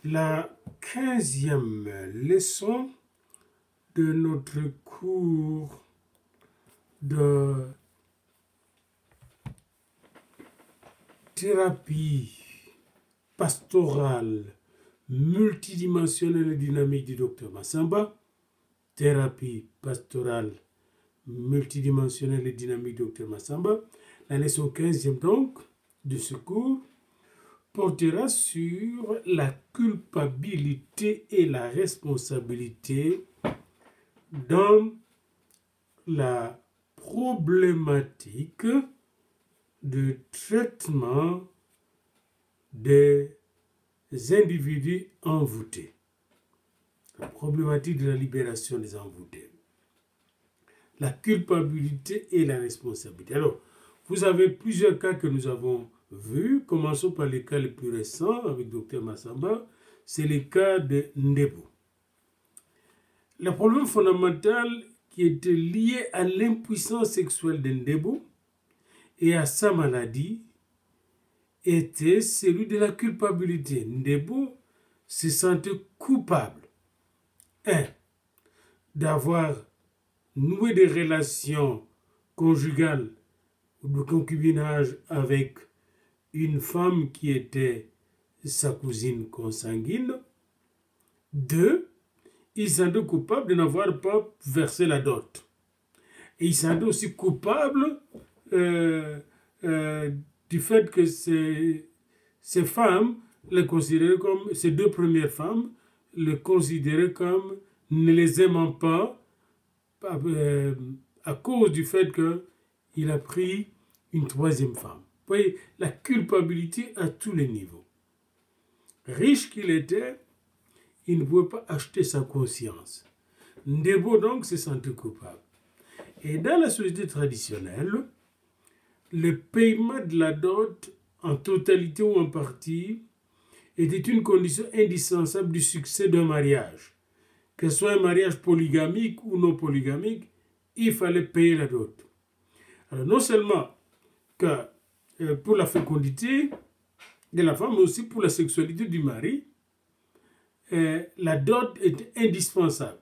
La 15e leçon de notre cours de thérapie pastorale multidimensionnelle et dynamique du Dr Massamba, thérapie pastorale multidimensionnelle et dynamique du Dr Massamba, la leçon 15e donc de ce cours portera sur la culpabilité et la responsabilité dans la problématique de traitement des individus envoûtés. La problématique de la libération des envoûtés. La culpabilité et la responsabilité. Alors, vous avez plusieurs cas que nous avons vus. Commençons par les cas les plus récents avec Dr Massamba. C'est le cas de Ndebo. Le problème fondamental qui était lié à l'impuissance sexuelle de Ndebo et à sa maladie était celui de la culpabilité. Ndebo se sentait coupable, d'avoir noué des relations conjugales ou de concubinage avec une femme qui était sa cousine consanguine. 2, il se sentait coupable de n'avoir pas versé la dot. Et il se sentait aussi coupable du fait que ces femmes, les considéraient comme, ces deux premières femmes, les considéraient comme ne les aimant pas à cause du fait qu'il a pris une troisième femme. Vous voyez, la culpabilité à tous les niveaux. Riche qu'il était, il ne pouvait pas acheter sa conscience. Ndebo donc se sentait coupable. Et dans la société traditionnelle, le paiement de la dot en totalité ou en partie était une condition indispensable du succès d'un mariage. Que ce soit un mariage polygamique ou non polygamique, il fallait payer la dot. Alors non seulement que pour la fécondité de la femme, mais aussi pour la sexualité du mari, la dot était indispensable.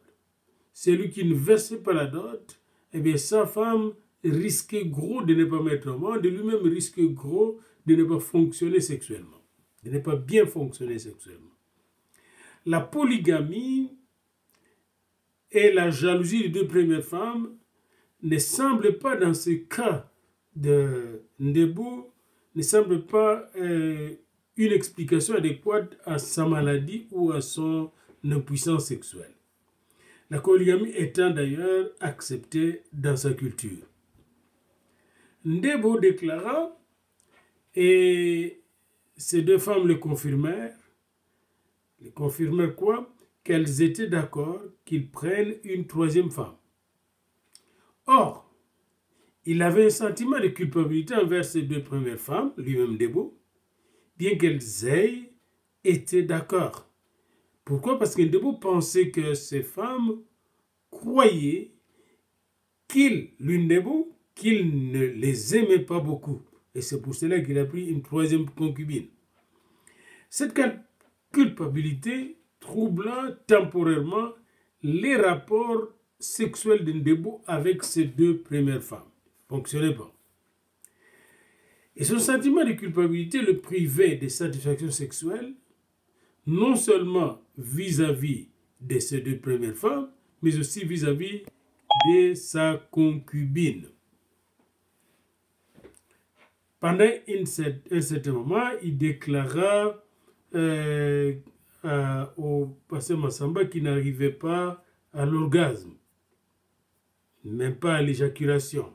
Celui qui ne versait pas la dot, eh bien sa femme risquait gros de ne pas mettre au monde, de lui-même risquait gros de ne pas fonctionner sexuellement, de ne pas bien fonctionner sexuellement. La polygamie et la jalousie des deux premières femmes ne semblent pas, dans ce cas de Ndebo, ne semblent pas une explication adéquate à sa maladie ou à son impuissance sexuelle. La polygamie étant d'ailleurs acceptée dans sa culture. Ndebo déclara, et ces deux femmes le confirmèrent. Le confirmèrent quoi? Qu'elles étaient d'accord qu'ils prennent une troisième femme. Or, il avait un sentiment de culpabilité envers ces deux premières femmes, lui-même Ndebo, bien qu'elles aient été d'accord. Pourquoi? Parce que Ndebo pensait que ces femmes croyaient qu'il ne les aimait pas beaucoup. Et c'est pour cela qu'il a pris une troisième concubine. Cette culpabilité troubla temporairement les rapports sexuels de Ndebo avec ses deux premières femmes. Fonctionnait pas. Et son sentiment de culpabilité le privait de satisfaction sexuelle, non seulement vis-à-vis de ses deux premières femmes, mais aussi vis-à-vis de sa concubine. Pendant un certain moment, il déclara au pasteur Massamba qu'il n'arrivait pas à l'orgasme, même pas à l'éjaculation.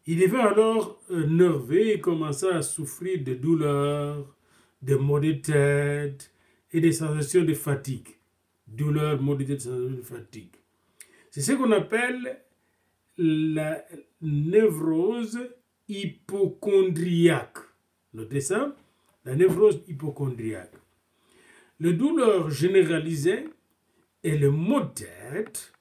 Il devint alors nerveux et commença à souffrir de douleurs, de maux de tête et des sensations de fatigue. Douleurs, maux de tête, sensations de fatigue. C'est ce qu'on appelle la névrose hypochondriaque. Notez ça, la névrose hypochondriaque. Les douleurs généralisées et le maux de tête,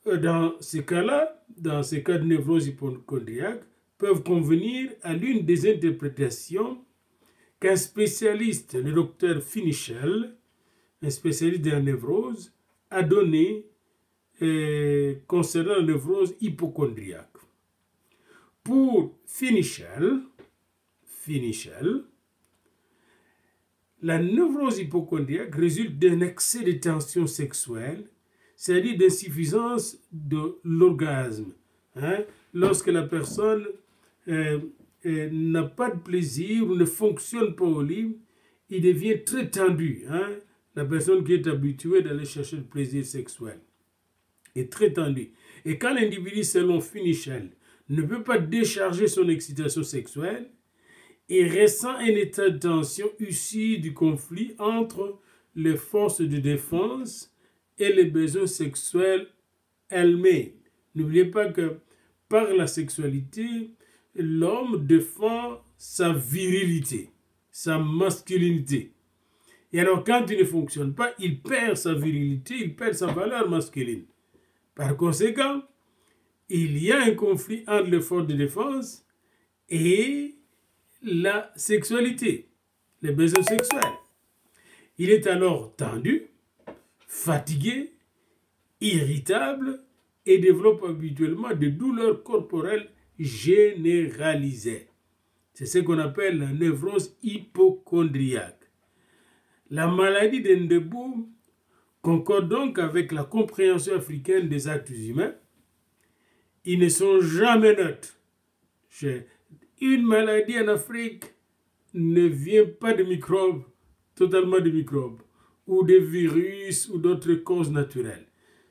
dans ces cas-là, dans ces cas de névrose hypochondriaque, peuvent convenir à l'une des interprétations qu'un spécialiste, le docteur Finichel, un spécialiste de la névrose, a donné concernant la névrose hypochondriaque. Pour Finichel, la névrose hypochondriaque résulte d'un excès de tension sexuelle, c'est-à-dire d'insuffisance de l'orgasme. Lorsque la personne n'a pas de plaisir ou ne fonctionne pas au lit, il devient très tendu. La personne qui est habituée d'aller chercher le plaisir sexuel est très tendue. Et quand l'individu, selon Finichel, ne peut pas décharger son excitation sexuelle, il ressent un état de tension issu du conflit entre les forces de défense et les besoins sexuels elles-mêmes. N'oubliez pas que par la sexualité, l'homme défend sa virilité, sa masculinité. Et alors quand il ne fonctionne pas, il perd sa virilité, il perd sa valeur masculine. Par conséquent, il y a un conflit entre les forces de défense et la sexualité, les besoins sexuels. Il est alors tendu, fatigué, irritable et développe habituellement des douleurs corporelles généralisées. C'est ce qu'on appelle la névrose hypochondriaque. La maladie d'Endebou concorde donc avec la compréhension africaine des actes humains. Ils ne sont jamais neutres. Une maladie en Afrique ne vient pas de microbes, totalement de microbes, ou de virus ou d'autres causes naturelles.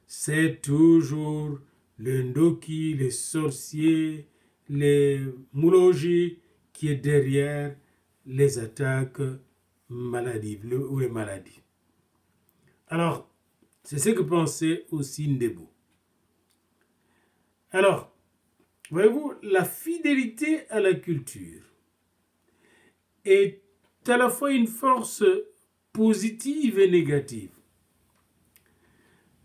C'est toujours le ndoki, les sorciers, les moulogis qui est derrière les attaques maladives ou les maladies. Alors, c'est ce que pensait aussi Ndebou. Alors, voyez-vous, la fidélité à la culture est à la fois une force positive et négative.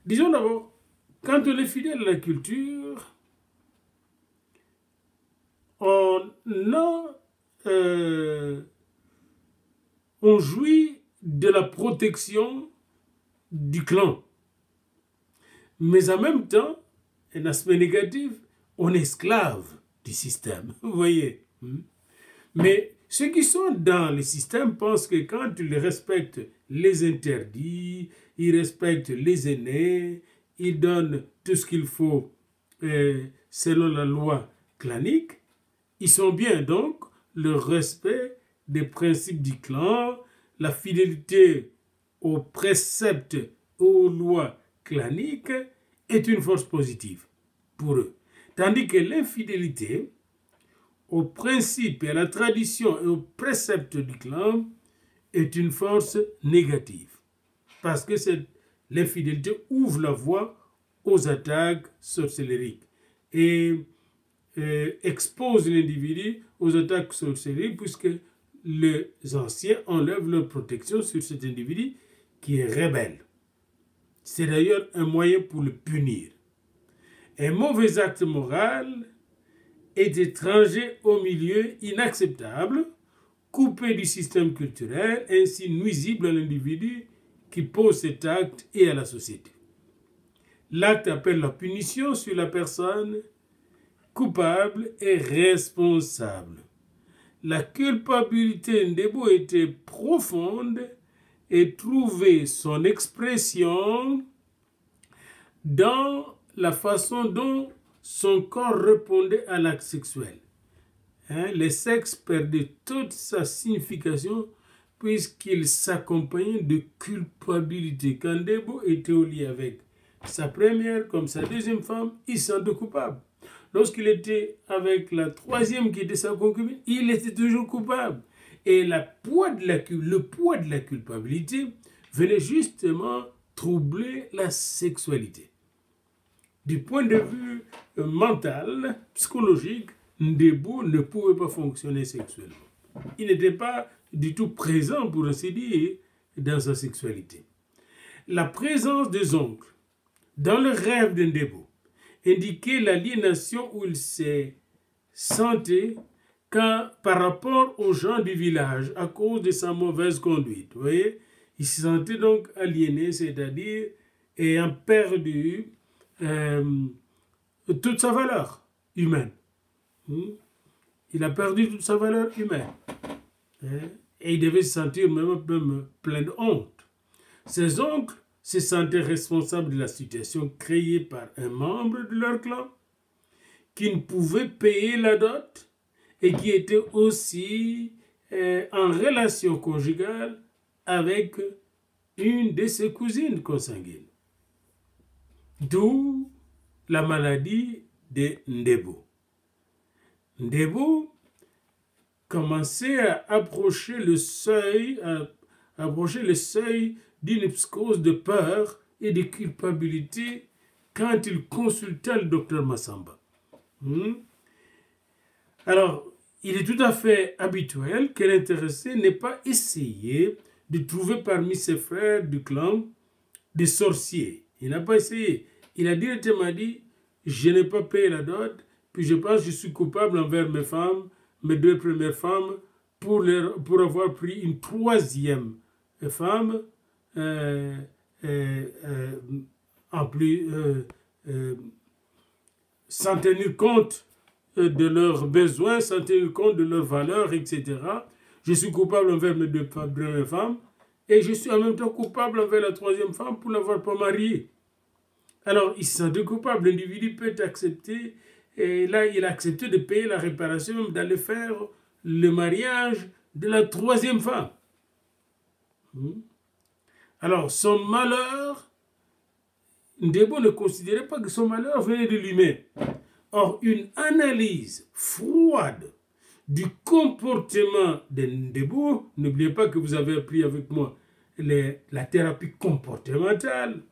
Disons d'abord, quand on est fidèle à la culture, on jouit de la protection du clan. Mais en même temps, un aspect négatif, on est esclave du système. Vous voyez. Mais ceux qui sont dans le système pensent que quand ils respectent les interdits, ils respectent les aînés, ils donnent tout ce qu'il faut selon la loi clanique, ils sont bien. Donc, le respect des principes du clan, la fidélité aux préceptes, aux lois claniques est une force positive pour eux. Tandis que l'infidélité aux principes et à la tradition et aux préceptes du clan est une force négative. Parce que l'infidélité ouvre la voie aux attaques sorcellériques et expose l'individu aux attaques sorcellériques puisque les anciens enlèvent leur protection sur cet individu qui est rebelle. C'est d'ailleurs un moyen pour le punir. Un mauvais acte moral est étranger au milieu, inacceptable, coupé du système culturel, ainsi nuisible à l'individu qui pose cet acte et à la société. L'acte appelle la punition sur la personne coupable et responsable. La culpabilité Ndebou était profonde et trouvait son expression dans la façon dont son corps répondait à l'acte sexuel. Le sexe perdait toute sa signification puisqu'il s'accompagnait de culpabilité. Quand Ndebou était au lit avec sa première comme sa deuxième femme, il se sentait coupable. Lorsqu'il était avec la troisième qui était sa concubine, il était toujours coupable. Et le poids de la culpabilité venait justement troubler la sexualité. Du point de vue mental, psychologique, Ndebou ne pouvait pas fonctionner sexuellement. Il n'était pas du tout présent, pour ainsi dire, dans sa sexualité. La présence des oncles dans le rêve de Ndebou indiquait l'aliénation où il se sentait par rapport aux gens du village, à cause de sa mauvaise conduite. Vous voyez, il se sentait donc aliéné, c'est-à-dire ayant perdu toute sa valeur humaine. Il a perdu toute sa valeur humaine. Et il devait se sentir même plein de honte. Ses oncles se sentaient responsables de la situation créée par un membre de leur clan qui ne pouvait payer la dot et qui était aussi en relation conjugale avec une de ses cousines consanguines. D'où la maladie de Ndebo. Ndebo commençait à approcher le seuil d'une psychose de peur et de culpabilité quand il consulta le docteur Massamba. Alors, il est tout à fait habituel que l'intéressé n'ait pas essayé de trouver parmi ses frères du clan des sorciers. Il n'a pas essayé. Il a directement dit, je n'ai pas payé la dot, puis je pense que je suis coupable envers mes femmes, mes deux premières femmes, pour avoir pris une troisième femme, en plus, sans tenir compte de leurs besoins, sans tenir compte de leurs valeurs, etc. Je suis coupable envers mes deux premières femmes, et je suis en même temps coupable envers la troisième femme pour ne l'avoir pas mariée. Alors, il se sentait coupable, l'individu peut accepter, et là, il a accepté de payer la réparation, même d'aller faire le mariage de la troisième femme. Alors, son malheur, Ndebo ne considérait pas que son malheur venait de lui-même. Or, une analyse froide du comportement de Ndebo, n'oubliez pas que vous avez appris avec moi la thérapie comportementale.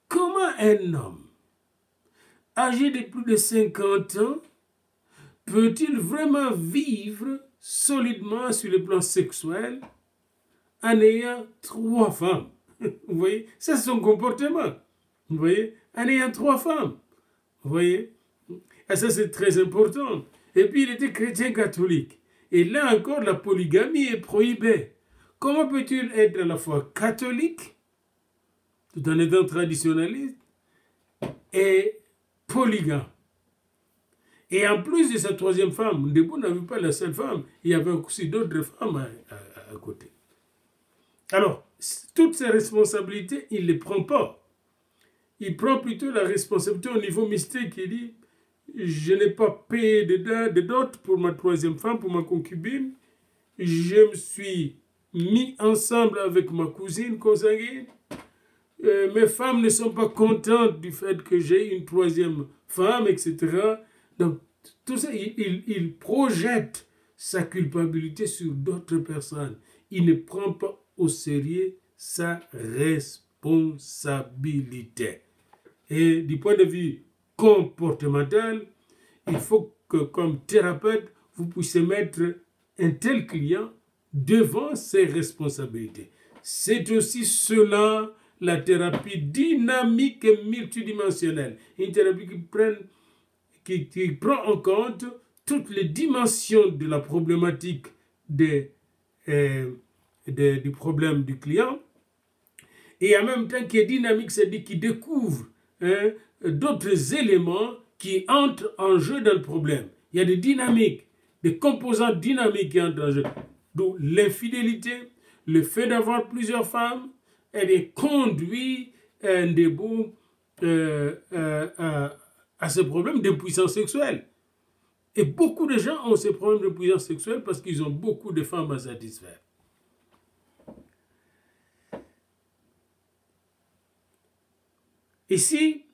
Comment un homme âgé de plus de 50 ans peut-il vraiment vivre solidement sur le plan sexuel en ayant 3 femmes? Vous voyez, ça c'est son comportement. Vous voyez, en ayant 3 femmes. Vous voyez, et ça c'est très important. Et puis il était chrétien catholique. Et là encore, la polygamie est prohibée. Comment peut-il être à la fois catholique, tout en étant traditionnaliste, et polygame? Et en plus de sa troisième femme, Ndebo n'avait pas la seule femme, il y avait aussi d'autres femmes à côté. Alors, toutes ces responsabilités, il ne les prend pas. Il prend plutôt la responsabilité au niveau mystique. Il dit, je n'ai pas payé de dot pour ma troisième femme, pour ma concubine. Je me suis mis ensemble avec ma cousine consanguine. Mes femmes ne sont pas contentes du fait que j'ai une troisième femme, etc. Donc, tout ça, il projette sa culpabilité sur d'autres personnes. Il ne prend pas au sérieux sa responsabilité. Et du point de vue comportemental, il faut que, comme thérapeute, vous puissiez mettre un tel client devant ses responsabilités. C'est aussi cela la thérapie dynamique et multidimensionnelle. Une thérapie qui prend en compte toutes les dimensions de la problématique du problème du client et en même temps qui est dynamique, c'est-à-dire qui découvre d'autres éléments qui entrent en jeu dans le problème. Il y a des dynamiques, des composants dynamiques qui entrent en jeu. D'où l'infidélité, le fait d'avoir plusieurs femmes, conduit Ndebo à ce problème d'impuissance sexuelle. Et beaucoup de gens ont ces problèmes d'impuissance sexuelle parce qu'ils ont beaucoup de femmes à satisfaire. Ici,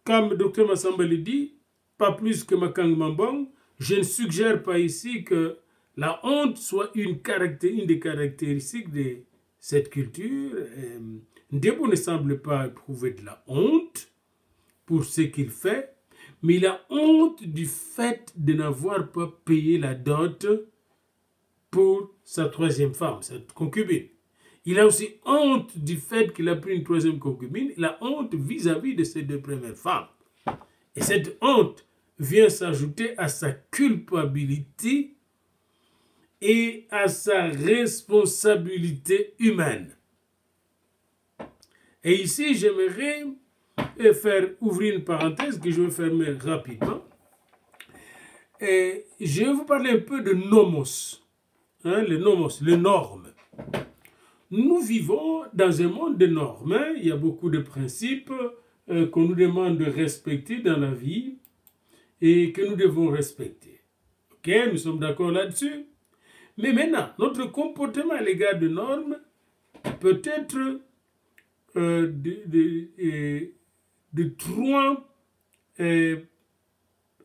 comme le docteur Massamba le dit, pas plus que Makang Mambong, je ne suggère pas ici que la honte soit une des caractéristiques de cette culture. Ndebo ne semble pas éprouver de la honte pour ce qu'il fait, mais il a honte du fait de n'avoir pas payé la dot pour sa troisième femme, sa concubine. Il a aussi honte du fait qu'il a pris une troisième concubine. Il a honte vis-à-vis de ses deux premières femmes. Et cette honte vient s'ajouter à sa culpabilité et à sa responsabilité humaine. Et ici, j'aimerais ouvrir une parenthèse que je vais fermer rapidement. Et je vais vous parler un peu de nomos. Les nomos, les normes. Nous vivons dans un monde de normes. Il y a beaucoup de principes qu'on nous demande de respecter dans la vie et que nous devons respecter. Ok, nous sommes d'accord là-dessus. Mais maintenant, notre comportement à l'égard de normes peut être de trois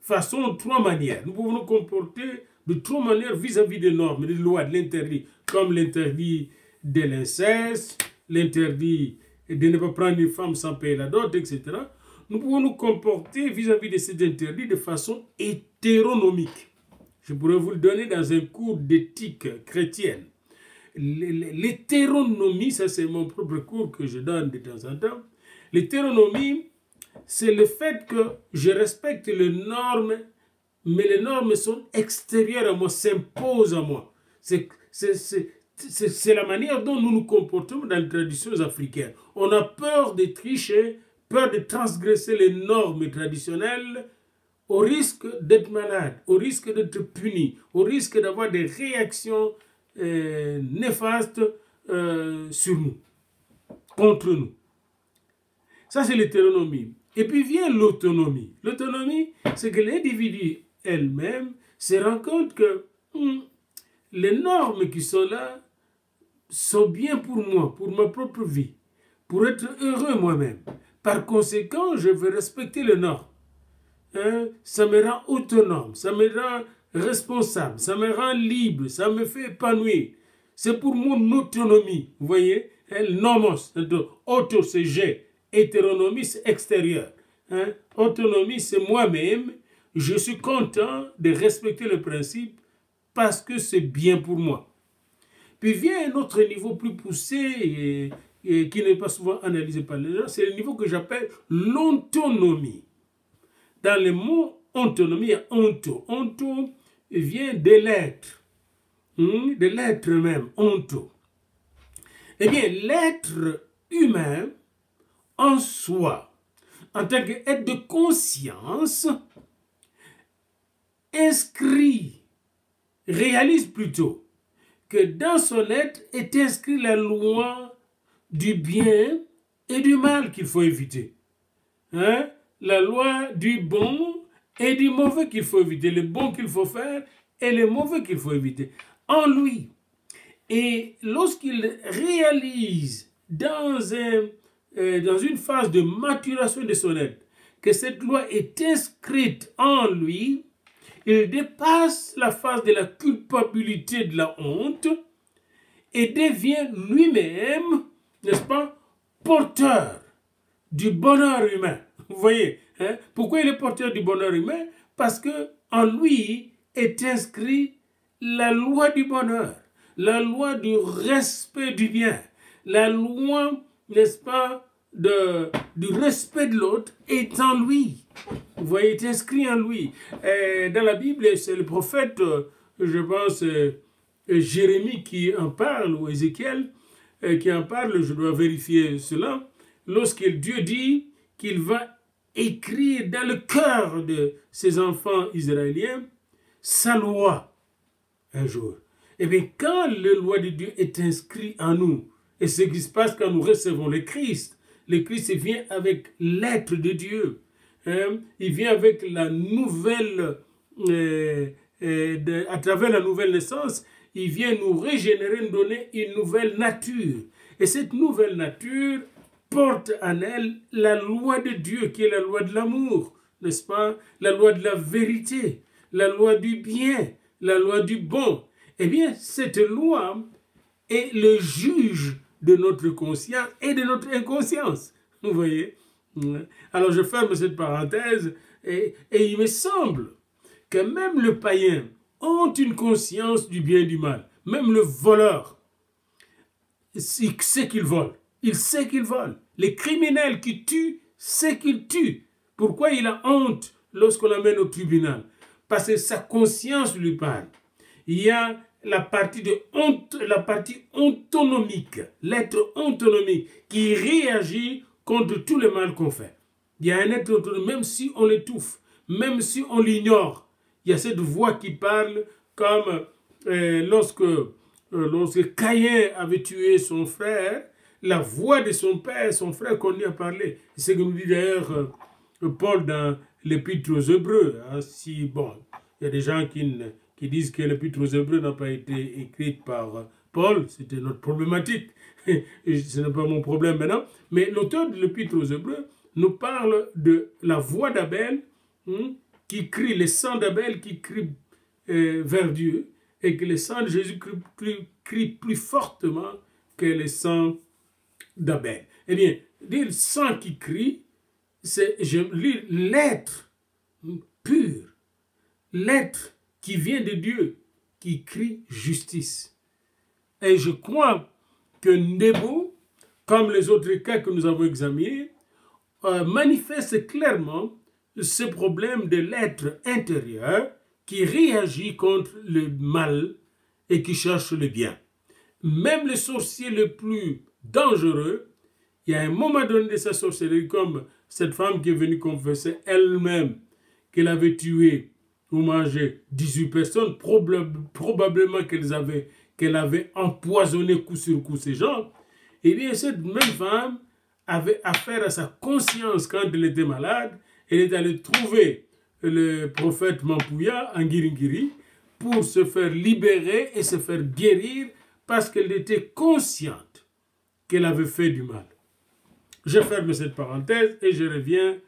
façons, trois manières. Nous pouvons nous comporter de trois manières vis-à-vis des normes, des lois, de l'interdit, comme l'interdit de l'inceste, l'interdit de ne pas prendre une femme sans payer la dot, etc. Nous pouvons nous comporter vis-à-vis de ces interdits de façon hétéronomique. Je pourrais vous le donner dans un cours d'éthique chrétienne. L'hétéronomie, ça c'est mon propre cours que je donne de temps en temps. L'hétéronomie, c'est le fait que je respecte les normes, mais les normes sont extérieures à moi, s'imposent à moi. C'est la manière dont nous nous comportons dans les traditions africaines. On a peur de tricher, peur de transgresser les normes traditionnelles, au risque d'être malade, au risque d'être puni, au risque d'avoir des réactions néfastes sur nous, contre nous. Ça, c'est l'hétéronomie. Et puis vient l'autonomie. L'autonomie, c'est que l'individu elle-même se rend compte que les normes qui sont là sont bien pour moi, pour ma propre vie, pour être heureux moi-même. Par conséquent, je veux respecter les normes. Ça me rend autonome, ça me rend responsable, ça me rend libre, ça me fait épanouir. C'est pour mon autonomie, vous voyez. Nomos, auto c'est j'ai, hétéronomie c'est extérieur. Autonomie c'est moi-même, je suis content de respecter le principe parce que c'est bien pour moi. Puis vient un autre niveau plus poussé et qui n'est pas souvent analysé par les gens, c'est le niveau que j'appelle l'ontonomie. Dans le mot ontonomie, il y a onto. Onto vient de l'être. De l'être même, onto. Eh bien, l'être humain en soi, en tant qu'être de conscience, réalise plutôt que dans son être est inscrit la loi du bien et du mal qu'il faut éviter. La loi du bon et du mauvais qu'il faut éviter, le bon qu'il faut faire et le mauvais qu'il faut éviter. En lui. Et lorsqu'il réalise dans une phase de maturation de son être que cette loi est inscrite en lui, il dépasse la phase de la culpabilité, de la honte et devient lui-même, n'est-ce pas, porteur du bonheur humain. Vous voyez, pourquoi il est porteur du bonheur humain? Parce que en lui est inscrit la loi du bonheur, la loi du respect du bien, la loi, n'est-ce pas, du respect de l'autre est en lui. Vous voyez, est inscrit en lui. Dans la Bible, c'est le prophète, je pense, Jérémie qui en parle, ou Ézéchiel qui en parle, je dois vérifier cela, lorsque Dieu dit qu'il va écrire dans le cœur de ses enfants israéliens sa loi un jour. Eh bien, quand la loi de Dieu est inscrite en nous, et ce qui se passe quand nous recevons le Christ vient avec l'être de Dieu. Il vient avec la nouvelle, à travers la nouvelle naissance, il vient nous régénérer, nous donner une nouvelle nature. Et cette nouvelle nature porte en elle la loi de Dieu, qui est la loi de l'amour, n'est-ce pas? La loi de la vérité, la loi du bien, la loi du bon. Eh bien, cette loi est le juge de notre conscience et de notre inconscience. Vous voyez? Alors, je ferme cette parenthèse et il me semble que même le païen ont une conscience du bien et du mal. Même le voleur, il sait qu'il vole. Il sait qu'il vole. Les criminels qui tuent, sait qu'ils tuent. Pourquoi il a honte lorsqu'on l'amène au tribunal. Parce que sa conscience lui parle. Il y a la partie autonomique, l'être autonomique qui réagit contre tout le mal qu'on fait. Il y a un être autonome, même si on l'étouffe, même si on l'ignore. Il y a cette voix qui parle comme lorsque Caïn avait tué son frère, la voix de son père, son frère qu'on y a parlé. C'est ce que nous dit d'ailleurs Paul dans l'Épître aux Hébreux. Hein, il y a des gens qui disent que l'Épître aux Hébreux n'a pas été écrite par Paul, c'était notre problématique. Ce n'est pas mon problème maintenant. Mais l'auteur de l'Épître aux Hébreux nous parle de la voix d'Abel qui crie, le sang d'Abel qui crie vers Dieu, et que le sang de Jésus crie plus fortement que le sang d'Abel. Eh bien, le sang qui crie, c'est l'être pur, l'être qui vient de Dieu, qui crie justice. Et je crois que Nebo, comme les autres cas que nous avons examinés, manifeste clairement ce problème de l'être intérieur qui réagit contre le mal et qui cherche le bien. Même le sorcier le plus dangereux, il y a un moment donné de sa sorcellerie, comme cette femme qui est venue confesser elle-même qu'elle avait tué ou mangé 18 personnes, probablement qu'elle avait empoisonné coup sur coup ces gens. Et bien cette même femme avait affaire à sa conscience quand elle était malade. Elle est allée trouver le prophète Mampouya en Giringiri pour se faire libérer et se faire guérir parce qu'elle était consciente qu'elle avait fait du mal. Je ferme cette parenthèse et je reviens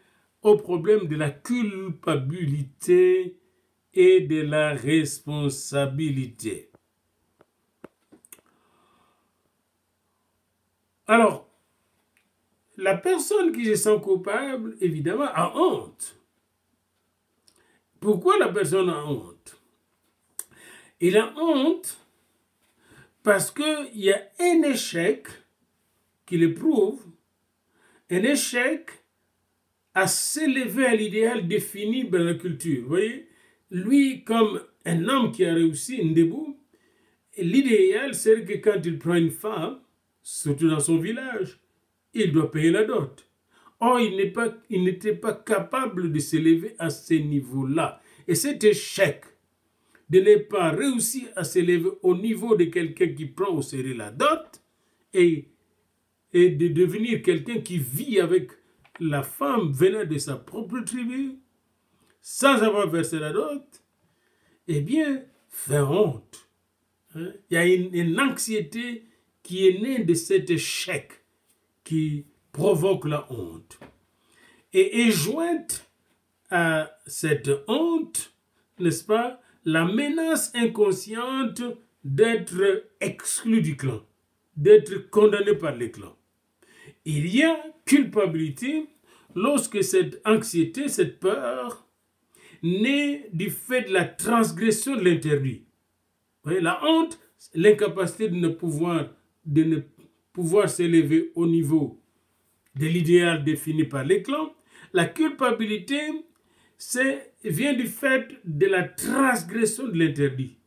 au problème de la culpabilité et de la responsabilité. Alors, la personne qui se sent coupable, évidemment, a honte. Pourquoi la personne a honte? Il a honte parce qu'il y a un échec qui le prouve, un échec à s'élever à l'idéal défini dans la culture. Vous voyez, lui, comme un homme qui a réussi, Ndebou, l'idéal, c'est que quand il prend une femme, surtout dans son village, il doit payer la dot. Or, il n'était pas capable de s'élever à ce niveau-là. Et cet échec de ne pas réussir à s'élever au niveau de quelqu'un qui prend au sérieux la dot et de devenir quelqu'un qui vit avec la femme venant de sa propre tribu, sans avoir versé la dot, eh bien, fait honte. Il y a une anxiété qui est née de cet échec qui provoque la honte. Et jointe à cette honte, n'est-ce pas, la menace inconsciente d'être exclu du clan, d'être condamné par les clans. Il y a culpabilité lorsque cette anxiété, cette peur, naît du fait de la transgression de l'interdit. La honte, l'incapacité de ne pouvoir s'élever au niveau de l'idéal défini par les clans. La culpabilité vient du fait de la transgression de l'interdit,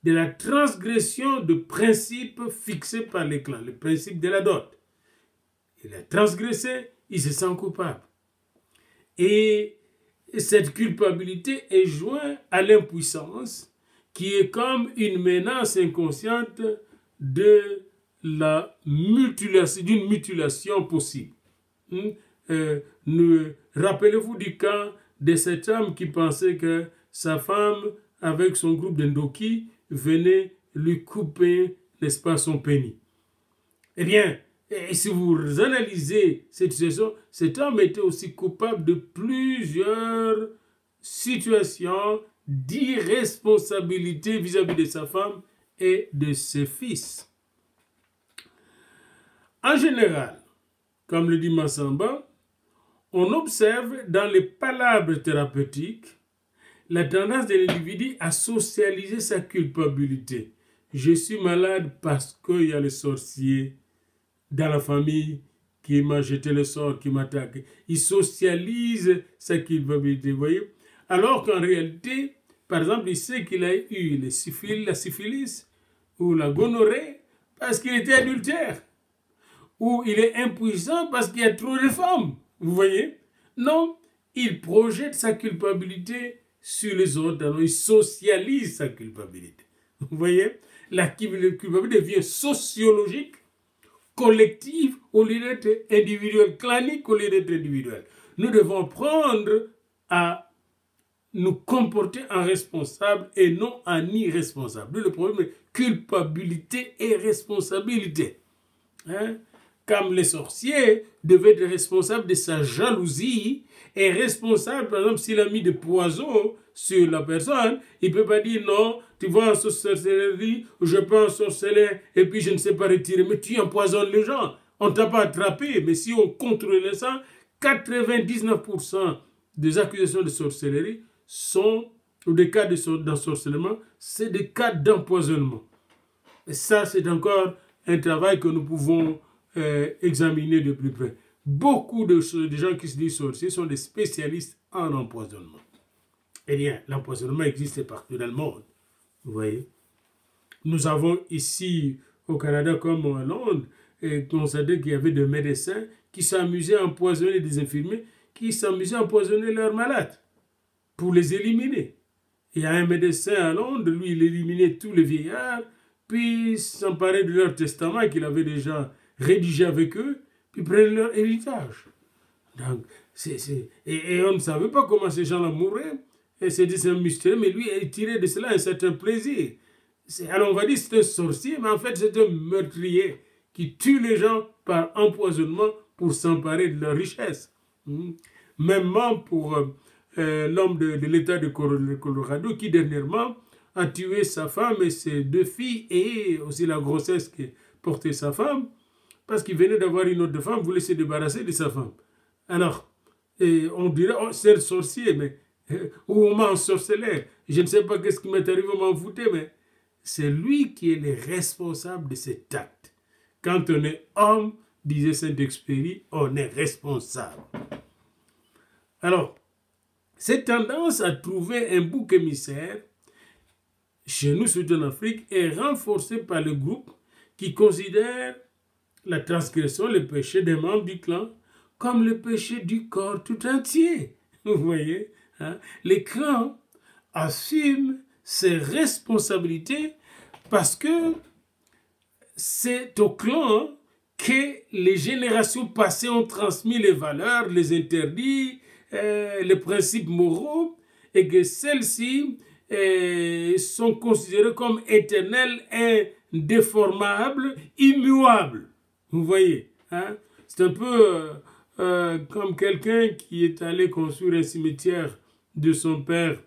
de la transgression de principes fixés par les clans, le principe de la dot. Il a transgressé, il se sent coupable. Et cette culpabilité est jointe à l'impuissance qui est comme une menace inconsciente d'une mutilation possible. Rappelez-vous du cas de cet homme qui pensait que sa femme, avec son groupe d'Endoki, venait lui couper, n'est-ce pas, son pénis. Eh bien, et si vous analysez cette situation, cet homme était aussi coupable de plusieurs situations d'irresponsabilité vis-à-vis de sa femme et de ses fils. En général, comme le dit Massamba, on observe dans les palabres thérapeutiques la tendance de l'individu à socialiser sa culpabilité. Je suis malade parce qu'il y a le sorcier dans la famille qui m'a jeté le sort, qui m'attaque. Il socialise sa culpabilité, vous voyez. Alors qu'en réalité, par exemple, il sait qu'il a eu la syphilis ou la gonorrhée parce qu'il était adultère. Ou il est impuissant parce qu'il y a trop de femmes. Vous voyez? Non, il projette sa culpabilité sur les autres. Alors, il socialise sa culpabilité. Vous voyez? La culpabilité devient sociologique, collective, au lieu d'être individuelle, clanique, au lieu d'être individuelle. Nous devons apprendre à nous comporter en responsable et non en irresponsable. Le problème est culpabilité et responsabilité. Hein? Comme les sorciers devaient être responsables de sa jalousie et responsable, par exemple, s'il a mis des poisons sur la personne, il ne peut pas dire non, tu vas en sorcellerie, je peux en sorceller et puis je ne sais pas retirer, mais tu empoisonnes les gens. On ne t'a pas attrapé, mais si on contrôlait ça, 99% des accusations de sorcellerie sont, ou des cas d'ensorcellement, c'est des cas d'empoisonnement. Et ça, c'est encore un travail que nous pouvons examiner de plus près. Beaucoup de gens qui se disent sorciers sont des spécialistes en empoisonnement. Eh bien, l'empoisonnement existe partout dans le monde. Vous voyez? Nous avons ici, au Canada comme en Londres, constaté qu'il y avait des médecins qui s'amusaient à empoisonner des infirmiers, qui s'amusaient à empoisonner leurs malades pour les éliminer. Il y a un médecin à Londres, lui, il éliminait tous les vieillards, puis s'emparait de leur testament qu'il avait déjà rédigé avec eux, puis prenait leur héritage. Donc, et on ne savait pas comment ces gens-là mouraient, et c'était un mystère, mais lui, il tirait de cela un certain plaisir. Alors on va dire que c'est un sorcier, mais en fait c'est un meurtrier qui tue les gens par empoisonnement pour s'emparer de leur richesse. Mêmement pour l'homme de l'État de Colorado qui dernièrement a tué sa femme et ses 2 filles et aussi la grossesse que portait sa femme parce qu'il venait d'avoir une autre femme, voulait se débarrasser de sa femme. Alors, on dirait, oh, c'est le sorcier, mais ou on m'a ensorcelé. Je ne sais pas qu'est-ce qui m'est arrivé, on m'a foutu, mais c'est lui qui est le responsable de cet acte. Quand on est homme, disait Saint-Exupéry, on est responsable. Alors, cette tendance à trouver un bouc émissaire, chez nous, surtout en Afrique, est renforcée par le groupe qui considère la transgression, le péché des membres du clan, comme le péché du corps tout entier. Vous voyez, hein? Les clans assument ses responsabilités parce que c'est au clan que les générations passées ont transmis les valeurs, les interdits, les principes moraux, et que celles-ci sont considérées comme éternelles, indéformables, immuables. Vous voyez, hein? C'est un peu comme quelqu'un qui est allé construire un cimetière de son père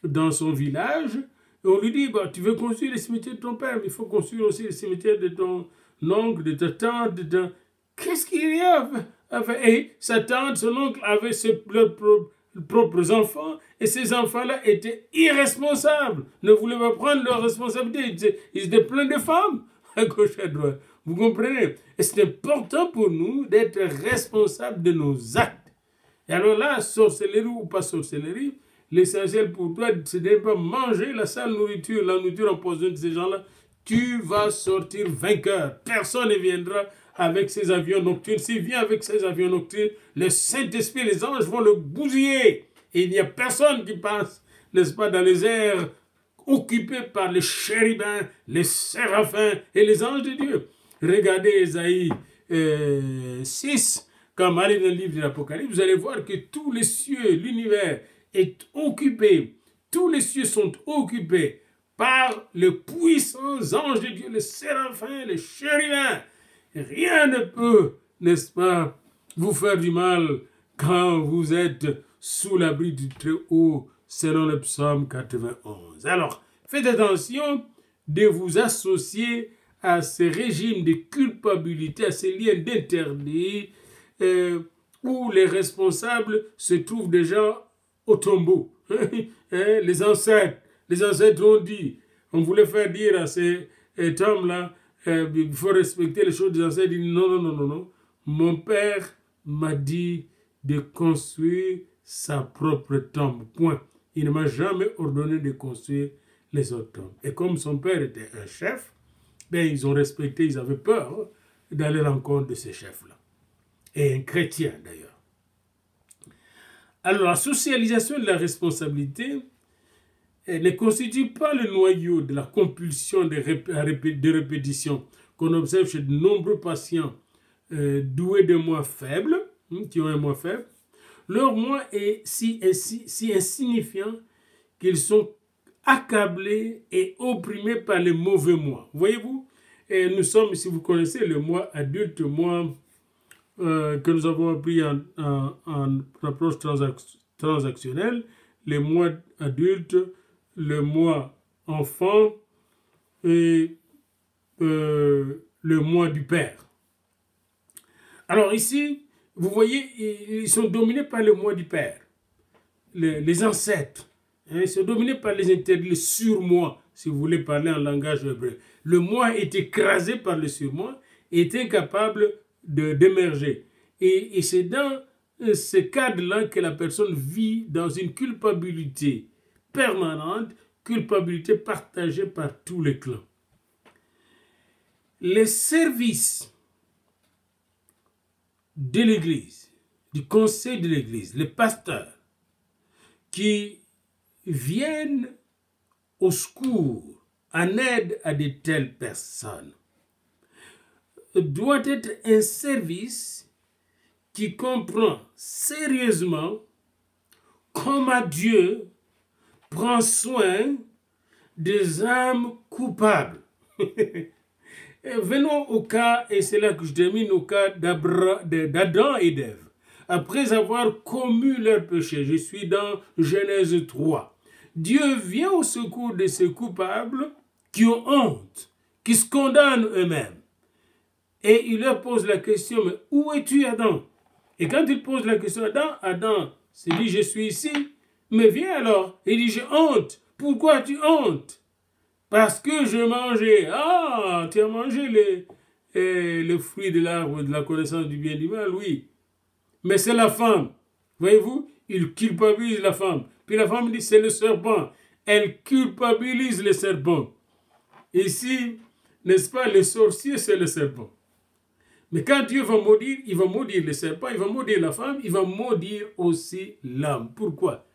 dans son village. Et on lui dit, bah, tu veux construire le cimetière de ton père, mais il faut construire aussi le cimetière de ton oncle, de ta tante, de ta... Qu'est-ce qu'il y a? Et sa tante, son oncle avaient leurs propres enfants, et ces enfants-là étaient irresponsables, ne voulaient pas prendre leurs responsabilités. Ils étaient pleins de femmes, à gauche, à droite. Vous comprenez? Et c'est important pour nous d'être responsables de nos actes. Et alors là, sorcellerie ou pas sorcellerie, l'essentiel pour toi, c'est de ne pas manger la sale nourriture, la nourriture empoisonnée de ces gens-là. Tu vas sortir vainqueur. Personne ne viendra avec ses avions nocturnes. S'il vient avec ses avions nocturnes, le Saint-Esprit et les anges vont le bousiller. Et il n'y a personne qui passe, n'est-ce pas, dans les airs occupés par les chérubins, les séraphins et les anges de Dieu. Regardez Ésaïe 6, quand allez dans le livre de l'Apocalypse, vous allez voir que tous les cieux, l'univers est occupé, tous les cieux sont occupés par les puissants anges de Dieu, les séraphins, les chérubins. Rien ne peut, n'est-ce pas, vous faire du mal quand vous êtes sous l'abri du Très-Haut, selon le psaume 91. Alors, faites attention de vous associer à ces régimes de culpabilité, à ces liens d'interdit, où les responsables se trouvent déjà au tombeau. Les ancêtres ont dit, on voulait faire dire à cet homme-là, il faut respecter les choses des ancêtres. Il dit non, mon père m'a dit de construire sa propre tombe. Point. Il ne m'a jamais ordonné de construire les autres tombes. Et comme son père était un chef, ben, ils ont respecté, ils avaient peur d'aller à l'encontre de ces chefs-là. Et un chrétien d'ailleurs. Alors la socialisation de la responsabilité ne constitue pas le noyau de la compulsion de répétition qu'on observe chez de nombreux patients doués de moi faibles, qui ont un moi faible. Leur moi est si insignifiant qu'ils sont accablés et opprimés par les mauvais moi. Voyez-vous, et nous sommes, si vous connaissez le moi adulte, moi que nous avons appris en approche transactionnelle, le moi adulte, le moi enfant et le moi du père. Alors ici, vous voyez, ils sont dominés par le moi du père, les ancêtres. Ils sont dominés par les interdits, le surmoi, si vous voulez parler en langage hébreu. Le moi est écrasé par le surmoi et est incapable d'émerger. Et c'est dans ce cadre-là que la personne vit dans une culpabilité permanente, culpabilité partagée par tous les clans. Les services de l'Église, du conseil de l'Église, les pasteurs qui viennent au secours, en aide à de telles personnes, doit être un service qui comprend sérieusement comment Dieu prend soin des âmes coupables. Venons au cas, et c'est là que je termine, au cas d'Adam et d'Ève. Après avoir commis leur péché, je suis dans Genèse 3. Dieu vient au secours de ces coupables qui ont honte, qui se condamnent eux-mêmes. Et il leur pose la question, mais où es-tu, Adam? Et quand il pose la question à Adam se dit, je suis ici, mais viens alors. Il dit, j'ai honte. Pourquoi tu honte? Parce que je mangeais. Ah, tu as mangé les fruits de l'arbre de la connaissance du bien et du mal, oui. Mais c'est la femme. Voyez-vous, il culpabilise la femme. Puis la femme dit, c'est le serpent. Elle culpabilise le serpent. Ici, n'est-ce pas, le sorcier, c'est le serpent. Mais quand Dieu va maudire, il va maudire le serpent, il va maudire la femme, il va maudire aussi l'âme. Pourquoi?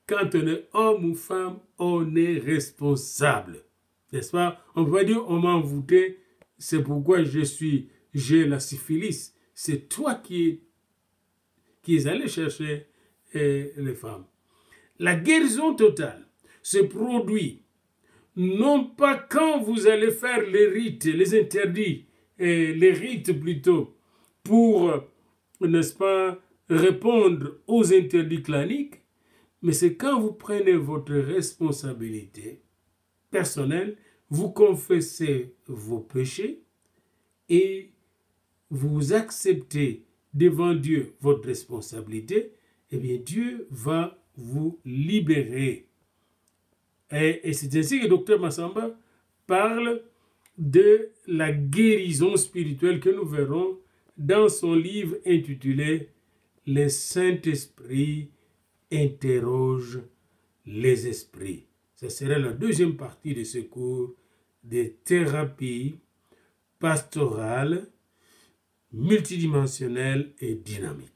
Quand on est homme ou femme, on est responsable. N'est-ce pas? On peut dire, on m'a envoûté, c'est pourquoi j'ai la syphilis. C'est toi qui es allé chercher les femmes. La guérison totale se produit non pas quand vous allez faire les rites, les interdits, les rites plutôt, pour, n'est-ce pas, répondre aux interdits claniques, mais c'est quand vous prenez votre responsabilité personnelle, vous confessez vos péchés et vous acceptez devant Dieu votre responsabilité, eh bien Dieu va vous libérer. Et c'est ainsi que Dr Massamba parle de la guérison spirituelle que nous verrons dans son livre intitulé « Le Saint-Esprit interroge les esprits ». Ce serait la deuxième partie de ce cours de thérapie pastorale, multidimensionnelle et dynamique.